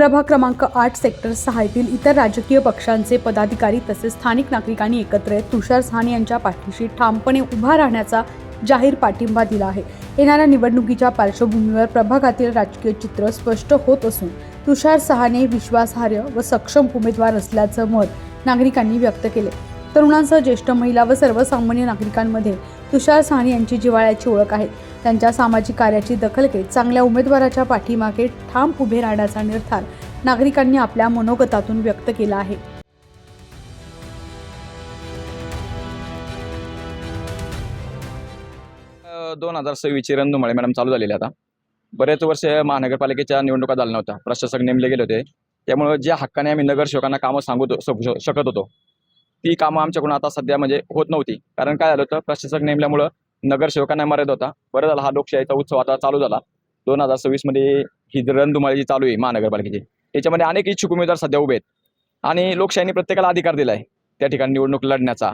प्रभाग क्रमांक 8 सेक्टर 6 येथील इतर राजकीय पक्षांचे पदाधिकारी तसेच स्थानिक नागरिकांनी एकत्र येत तुषार साहनी यांच्या पाठीशी ठामपणे उभा राहण्याचा जाहीर पाठिंबा दिला आहे। येणाऱ्या निवडणुकीच्या पार्श्वभूमीवर प्रभागातील राजकीय चित्र स्पष्ट होत असून तुषार साहनी विश्वासार्ह व सक्षम उमेदवार असल्याचं मत नागरिकांनी व्यक्त केले। तरुणांसह ज्येष्ठ महिला व सर्वसामान्य नागरिकांमध्ये तुषार साहनी यांची जिव्हाळ्याची ओळख आहे। त्यांच्या सामाजिक कार्याची दखल घेत चांगल्या उमेदवाराच्या पाठीमागे ठाम उभे राहण्याचा निर्धार नागरिकांनी आपल्या मनोगतातून व्यक्त केला आहे। 2026 रणधुमाळी मॅडम चालू झालेली आता बरेच वर्ष महानगरपालिकेच्या निवडणुका झाल्या नव्हत्या, प्रशासक नेमले गेले होते। त्यामुळे ज्या हक्काने आम्ही नगरसेवकांना कामं सांगू शकत होतो ती कामं आमच्याकडून आता सध्या होत नव्हती। कारण काय झालं होतं, प्रशासक नेमल्यामुळं नगरसेवकांना मर्यादा होता। बरं झालं हा लोकशाहीचा उत्सव आता चालू झाला। 2026 मध्ये ही रणधुमाळी जी चालू आहे महानगरपालिकेची, त्याच्यामध्ये अनेक इच्छुक उमेदवार सध्या उभे आहेत आणि लोकशाहीने प्रत्येकाला अधिकार दिला आहे त्या ठिकाणी निवडणूक लढण्याचा,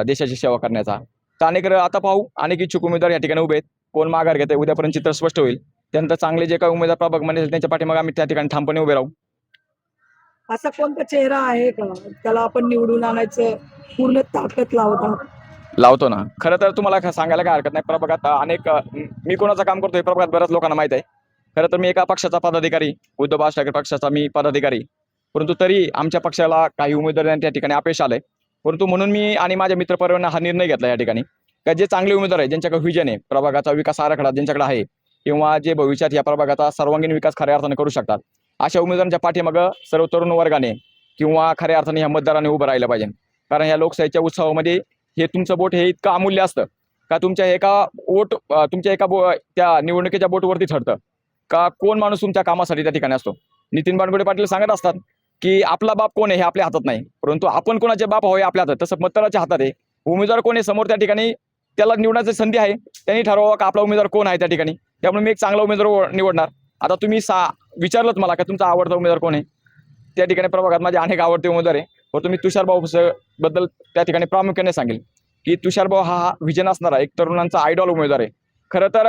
देशाची सेवा करण्याचा। तर आता पाहू, अनेक इच्छुक उमेदवार या ठिकाणी उभे आहेत। कोण माघार घेते उद्यापर्यंत चित्र स्पष्ट होईल। त्यानंतर चांगले जे काही उमेदवार प्रभाग म्हणेल त्यांच्या पाठीमागे आम्ही त्या ठिकाणी ठामपणे उभे राहू। असा कोणता चेहरा आहे का त्याला आपण निवडून आणायचं पूर्ण ताकद लावतो ना। खरं तर तुम्हाला सांगायला काय हरकत नाही, प्रभागात अनेक मी कोणाचं काम करतोय प्रभागात बऱ्याच लोकांना माहित आहे। खरं तर मी एका पक्षाचा पदाधिकारी, उद्धव बाळासाहेब ठाकरे पक्षाचा मी पदाधिकारी, परंतु तरी आमच्या पक्षाला काही उमेदवार त्या ठिकाणी अपयश आलंय। परंतु म्हणून मी आणि माझ्या मित्रपरिवाराने हा निर्णय घेतला या ठिकाणी का जे चांगले उमेदवार आहे, ज्यांच्याकडे व्हिजन आहे, प्रभागाचा विकास आराखडा ज्यांच्याकडे आहे किंवा जे भविष्यात या प्रभागाचा सर्वांगीण विकास खऱ्या अर्थाने करू शकतात, अशा उमेदवारांच्या पाठीमागं सर्व तरुण वर्गाने किंवा खऱ्या अर्थाने ह्या मतदारांनी उभं राहिलं पाहिजे। कारण ह्या लोकशाहीच्या उत्सवामध्ये हे तुमचं बोट हे इतकं अमूल्य असतं का तुमच्या एका त्या निवडणुकीच्या बोटवरती ठरतं का कोण माणूस तुमच्या कामासाठी त्या ठिकाणी असतो। नितीन बानगुडे पाटील सांगत असतात की आपला बाप कोण आहे हे आपल्या हातात नाही, परंतु आपण कोणाचे बाप हवे आपल्या हातात। तसं मतदाराच्या हातात आहे। उमेदवार कोण आहे समोर, त्या ठिकाणी त्याला निवडण्याची संधी आहे, त्यांनी ठरवावं का आपला उमेदवार कोण आहे त्या ठिकाणी। त्यामुळे मी एक चांगला उमेदवार निवडणार। आता तुम्ही विचारलंत मला का तुमचा आवडता उमेदवार कोण आहे, त्या ठिकाणी प्रभागात माझे अनेक आवडते उमेदवार आहे, परंतु मी तुषार भाऊ बद्दल त्या ठिकाणी प्रामुख्याने सांगेल की तुषार भाऊ हा व्हिजन असणारा एक तरुणांचा आयडॉल उमेदवार आहे। खरं तर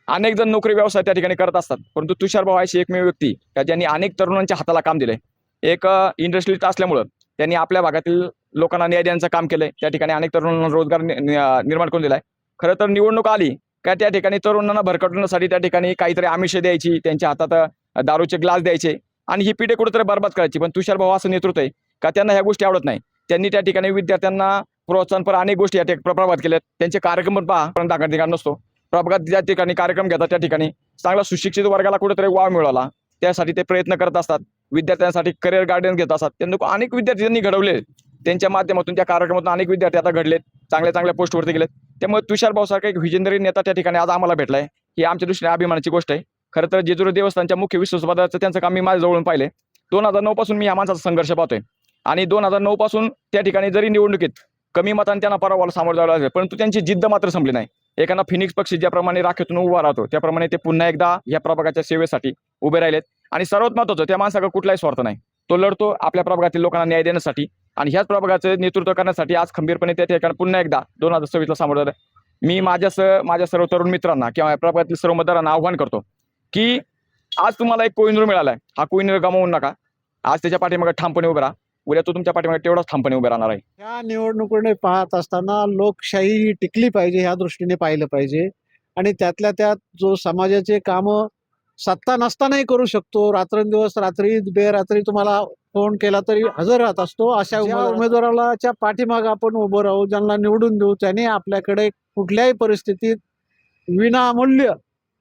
अनेक जण नोकरी व्यवसाय त्या ठिकाणी करत असतात, परंतु तुषार भाऊ अशी एकमेव व्यक्ती का ज्यांनी अनेक तरुणांच्या हाताला काम दिलंय। एक इंडस्ट्रियलिस्ट असल्यामुळं त्यांनी आपल्या भागातील लोकांना न्याय देण्याचं काम केलंय, त्या ठिकाणी अनेक तरुणांना रोजगार निर्माण करून दिलाय। खरं तर निवडणूक आली का त्या ठिकाणी तरुणांना भरकटवण्यासाठी त्या ठिकाणी काहीतरी आमिष द्यायची, त्यांच्या हातात दारूचे ग्लास द्यायचे आणि ही पिढी कुठेतरी बरबाद करायची। पण तुषार भाऊ असं नेतृत्व आहे का त्यांना ह्या गोष्टी आवडत नाही। त्यांनी त्या ठिकाणी विद्यार्थ्यांना प्रोत्साहनपर अनेक गोष्टी या प्रभागात केल्यात। त्यांचे कार्यक्रम पण पहा अधिकार नसतो, प्रभागात ज्या ठिकाणी कार्यक्रम घेतात त्या ठिकाणी चांगला सुशिक्षित वर्गाला कुठेतरी वाव मिळाला, त्यासाठी ते प्रयत्न करत असतात। विद्यार्थ्यांसाठी करिअर गार्डन घेत असतात। त्यांना अनेक विद्यार्थी त्यांनी घडवले, त्यांच्या माध्यमातून त्या कार्यक्रमातून अनेक विद्यार्थी आता घडलेत, चांगल्या पोस्टवरती गेलेत। त्यामुळे तुषार भाऊ सारखा एक व्हिजनरी नेता त्या ठिकाणी आज आम्हाला भेटलाय, ही आमच्या दृष्टीने अभिमानाची गोष्ट आहे। खरं तर जेजुरी देवस्थानच्या मुख्य विश्वासपदाचं त्यांचं काम मी माझ्या जवळून पाहिले। 2009 पासून मी या माणसाचा संघर्ष पाहतोय आणि 2009 पासून त्या ठिकाणी जरी निवडणुकीत कमी मतांनी त्यांना पराभवाला सामोरं जावं लागलं, परंतु त्यांची जिद्द मात्र संपली नाही। एखादा फिनिक्स पक्षी ज्याप्रमाणे राखेतून उभा राहतो त्याप्रमाणे ते पुन्हा एकदा या प्रभागाच्या सेवेसाठी उभे राहिलेत। आणि सर्वात महत्त्वाचं, त्या माणसाकडे कुठलाही स्वार्थ नाही, तो लढतो आपल्या प्रभागातील लोकांना न्याय देण्यासाठी आणि ह्याच प्रभागाचे नेतृत्व करण्यासाठी आज खंबीरपणे त्या ठिकाणी पुन्हा एकदा 2026 सामोरं झालं। मी माझ्या सर्व तरुण मित्रांना किंवा प्रभागातील सर्व मतदारांना आव्हान करतो की आज तुम्हाला एक कोहिनूर मिळालाय, हा कोहिनूर गमावू नका। आज त्याच्या पाठीमागे ठामपणे उभे राहा, उद्या तो तुमच्या पाठीमागे तेवढाच ठामपणे उभे राहणार आहे। ह्या निवडणुकीने पाहत असताना लोकशाही टिकली पाहिजे ह्या दृष्टीने पाहिलं पाहिजे आणि त्यातल्या त्यात जो समाजाचे कामं सत्ता नसतानाही करू शकतो, रात्रंदिवस रात्री बेरात्री तुम्हाला फोन केला तरी हजर राहत असतो, अशा उमेदवाराच्या पाठीमागे आपण उभं राहू, ज्यांना निवडून देऊ, त्यांनी आपल्याकडे कुठल्याही परिस्थितीत विनामूल्य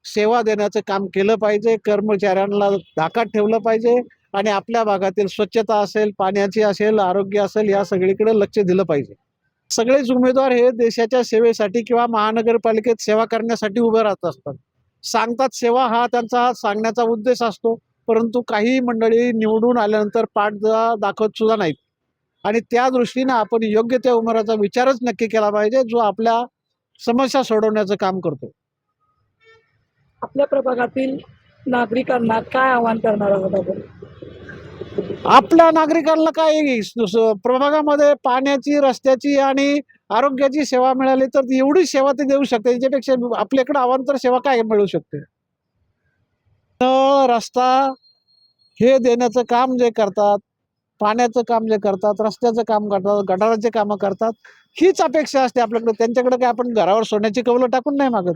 सेवा देण्याचं काम केलं पाहिजे, कर्मचाऱ्यांना धाकात ठेवलं पाहिजे आणि आपल्या भागातील स्वच्छता असेल, पाण्याची असेल, आरोग्य असेल, या सगळीकडे लक्ष दिलं पाहिजे। सगळेच उमेदवार हे देशाच्या सेवेसाठी किंवा महानगरपालिकेत सेवा करण्यासाठी उभे राहत असतात, सांगतात सेवा हा त्यांचा सांगण्याचा उद्देश असतो, परंतु काही मंडळी निवडून आल्यानंतर पाठ दाखवत सुद्धा नाहीत आणि त्या दृष्टीने आपण योग्य त्या उमेदवाराचा विचारच नक्की केला पाहिजे जो आपल्या समस्या सोडवण्याचं काम करतो। आपल्या प्रभागातील नागरिकांना काय आवाहन करणार आहोत आपण? आपल्या नागरिकांना काय प्रभागामध्ये पाण्याची, रस्त्याची आणि आरोग्याची सेवा मिळाली तर एवढी सेवा ते देऊ शकते, याच्यापेक्षा आपल्याकडे अवांतर सेवा काय मिळू शकते? रस्ता हे देण्याचं काम जे करतात, पाण्याचं काम जे करतात, रस्त्याचं काम करतात, गटाराचे कामं करतात, हीच अपेक्षा असते आपल्याकडे. त्यांच्याकडे काय आपण घरावर सोन्याची कौलं टाकून नाही मागत.